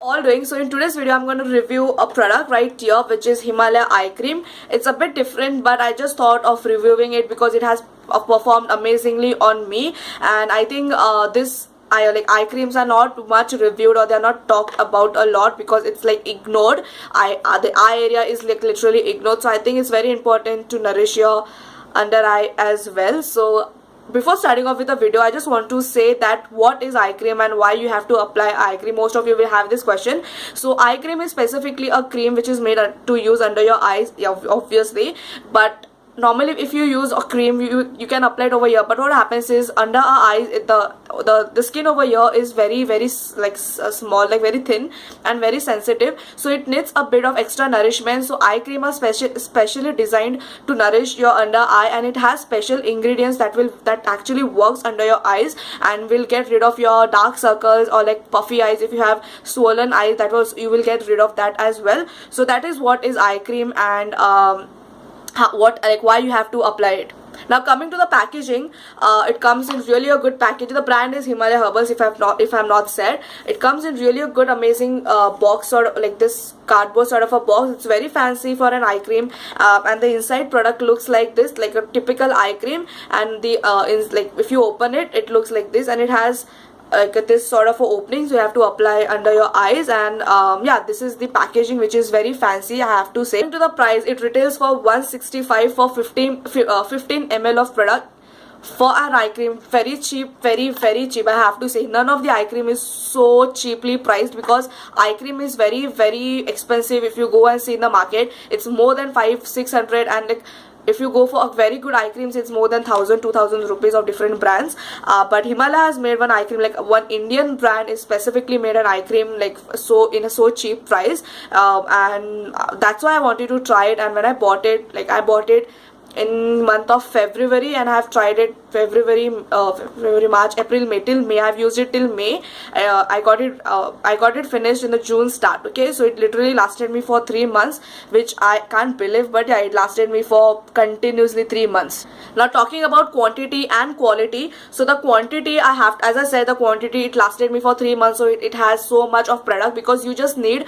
All doing. So in today's video I'm going to review a product right here, which is Himalaya eye cream. It's a bit different, but I just thought of reviewing it because it has performed amazingly on me, and I think this eye creams are not much reviewed, or they are not talked about a lot because it's like ignored. The eye area is like literally ignored, so I think it's very important to nourish your under eye as well. So before starting off with the video, I just want to say that what is eye cream and why you have to apply eye cream. Most of you will have this question. So eye cream is specifically a cream which is made to use under your eyes, obviously, but normally if you use a cream, you can apply it over here. But what happens is under our eyes, the skin over here is very small, like very thin and very sensitive, so it needs a bit of extra nourishment. So eye cream are specially designed to nourish your under eye, and it has special ingredients that actually works under your eyes and will get rid of your dark circles or like puffy eyes. If you have swollen eyes, you will get rid of that as well. So that is what is eye cream, and why you have to apply it. Now coming to the packaging, it comes in really a good package. The brand is Himalaya Herbals, if I'm not said. It comes in really a good, amazing box, sort of like this cardboard sort of a box. It's very fancy for an eye cream, and the inside product looks like this, like a typical eye cream. And the if you open it, it looks like this, and it has this sort of a opening, so you have to apply under your eyes. And yeah, this is the packaging, which is very fancy, I have to say. To the price, it retails for 165 for 15 ml of product. For an eye cream, very cheap, very cheap, I have to say. None of the eye cream is so cheaply priced, because eye cream is very expensive. If you go and see in the market, it's more than 500-600, and like if you go for a very good eye creams, it's more than 1000-2000 rupees of different brands. But Himalaya has made one eye cream, like one Indian brand is specifically made an eye cream like so in a so cheap price, and that's why I wanted to try it. And when I bought it, I bought it in month of February, and I have tried it February, March, April, May, till May. I've used it till May. I got it finished in the June start. Okay, so it literally lasted me for 3 months, which I can't believe, but yeah, it lasted me for continuously 3 months. Now talking about quantity and quality, so the quantity as I said, the quantity, it lasted me for 3 months, so it has so much of product, because you just need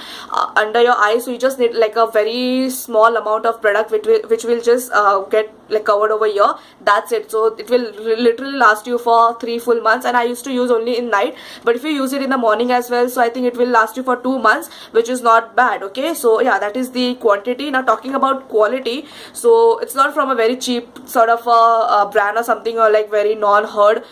under your eyes, so you just need like a very small amount of product, which will just get like covered over here. That's it. So it will literally last you for 3 full months, and I used to use only in night, but if you use it in the morning as well, so I think it will last you for 2 months, which is not bad. Okay, so yeah, that is the quantity. Now talking about quality, so it's not from a very cheap sort of a brand or something, or like very non-heard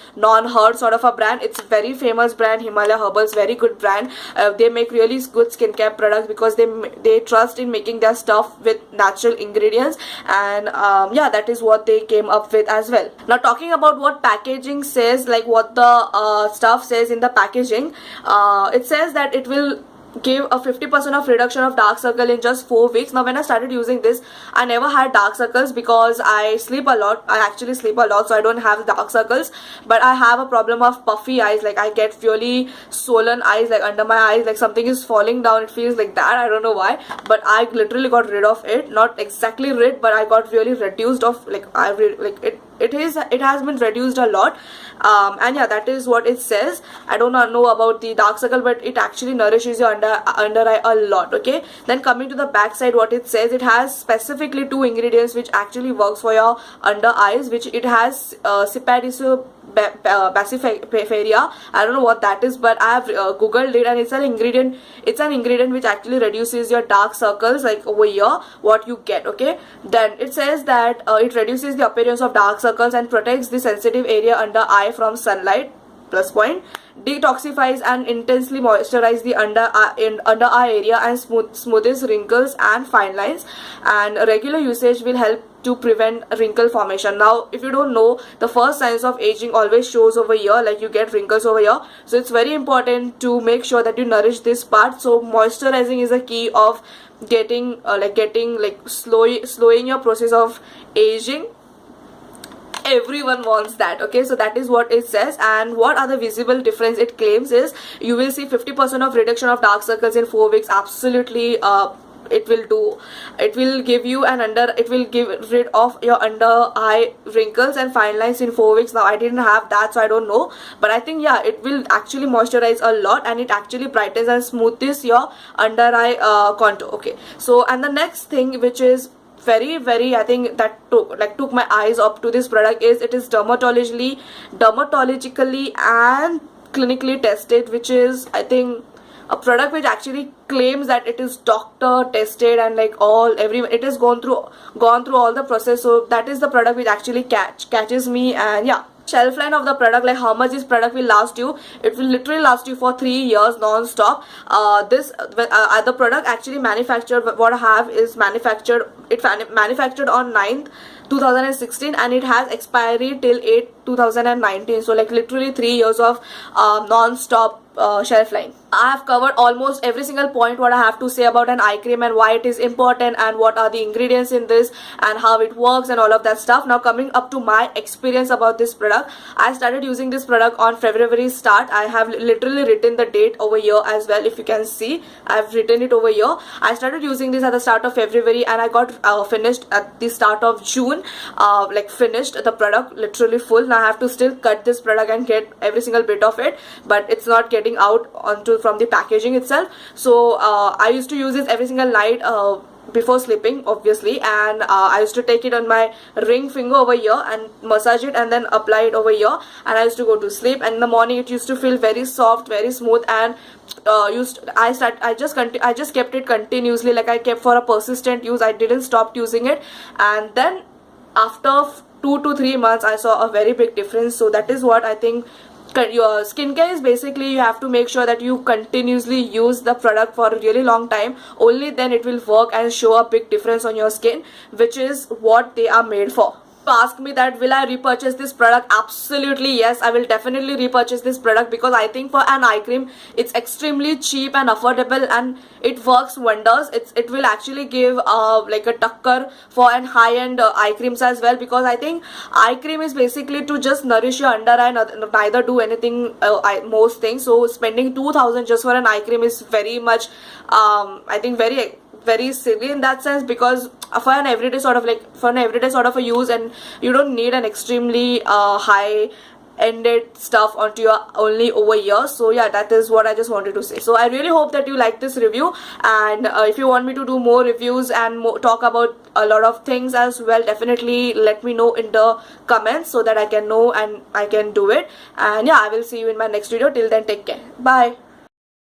sort of a brand. It's a very famous brand, Himalaya Herbals, very good brand. They make really good skincare products, because they trust in making their stuff with natural ingredients, and yeah, that is what they came up with as well. Now talking about what packaging says, like what the stuff says in the packaging, it says that it will give a 50% of reduction of dark circle in just 4 weeks. Now when I started using this, I never had dark circles, because I sleep a lot. I actually sleep a lot, so I don't have dark circles, but I have a problem of puffy eyes. Like I get really swollen eyes, like under my eyes, like something is falling down. It feels like that, I don't know why, but I literally got rid of it. Not exactly rid, but I got really reduced of, like it has been reduced a lot. And yeah, that is what it says. I do not know about the dark circle, but it actually nourishes your under eye a lot. Okay, then coming to the back side, what it says, it has specifically 2 ingredients which actually works for your under eyes, which it has Cyparisopyria. I don't know what that is, but I have googled it, and it's an ingredient which actually reduces your dark circles, like over here what you get. Okay, then it says that it reduces the appearance of dark circles and protects the sensitive area under eye from sunlight. Plus point. Detoxifies and intensely moisturize the under eye area, and smoothes wrinkles and fine lines, and regular usage will help to prevent wrinkle formation. Now if you don't know, the first signs of aging always shows over here, like you get wrinkles over here, so it's very important to make sure that you nourish this part. So moisturizing is a key of getting slowing your process of aging. Everyone wants that. Okay, so that is what it says. And what are the visible difference it claims is, you will see 50% of reduction of dark circles in 4 weeks. Absolutely it will do. It will give you it will give rid of your under eye wrinkles and fine lines in 4 weeks. Now I didn't have that, so I don't know, but I think yeah, it will actually moisturize a lot, and it actually brightens and smoothes your under eye contour. Okay, so and the next thing, which is very, I think that took my eyes up to this product, is it is dermatologically and clinically tested, which is, I think, a product which actually claims that it is doctor tested and like it has gone through all the process. So that is the product which actually catches me. And yeah, shelf line of the product, like how much this product will last you, it will literally last you for 3 years non-stop. The product actually manufactured, what I have is manufactured on 9th 2016, and it has expiry till 8 2019, so like literally 3 years of non-stop shelf line. I have covered almost every single point what I have to say about an eye cream and why it is important and what are the ingredients in this and how it works and all of that stuff. Now coming up to my experience about this product, I started using this product on February start. I have literally written the date over here as well. If you can see, I have written it over here. I started using this at the start of February, and I got finished at the start of June, like finished the product literally full. Now I have to still cut this product and get every single bit of it, but it's not getting out from the packaging itself. So I used to use this every single night before sleeping, obviously, and I used to take it on my ring finger over here and massage it and then apply it over here, and I used to go to sleep. And in the morning it used to feel very soft, very smooth, and I just kept it continuously. Like I kept for a persistent use, I didn't stop using it, and then after 2 to 3 months I saw a very big difference. So that is what I think. Your skincare is basically, you have to make sure that you continuously use the product for a really long time. Only then it will work and show a big difference on your skin, which is what they are made for. Ask me that will I repurchase this product? Absolutely yes, I will definitely repurchase this product, because I think for an eye cream it's extremely cheap and affordable, and it works wonders. It will actually give like a tucker for an high-end eye creams as well, because I think eye cream is basically to just nourish your under eye, neither do anything most things. So spending 2000 just for an eye cream is very much I think very silly in that sense, because for an everyday sort of a use, and you don't need an extremely high ended stuff onto your only over here. So yeah, that is what I just wanted to say. So I really hope that you like this review, and if you want me to do more reviews and talk about a lot of things as well, definitely let me know in the comments so that I can know and I can do it. And yeah, I will see you in my next video. Till then, take care. Bye.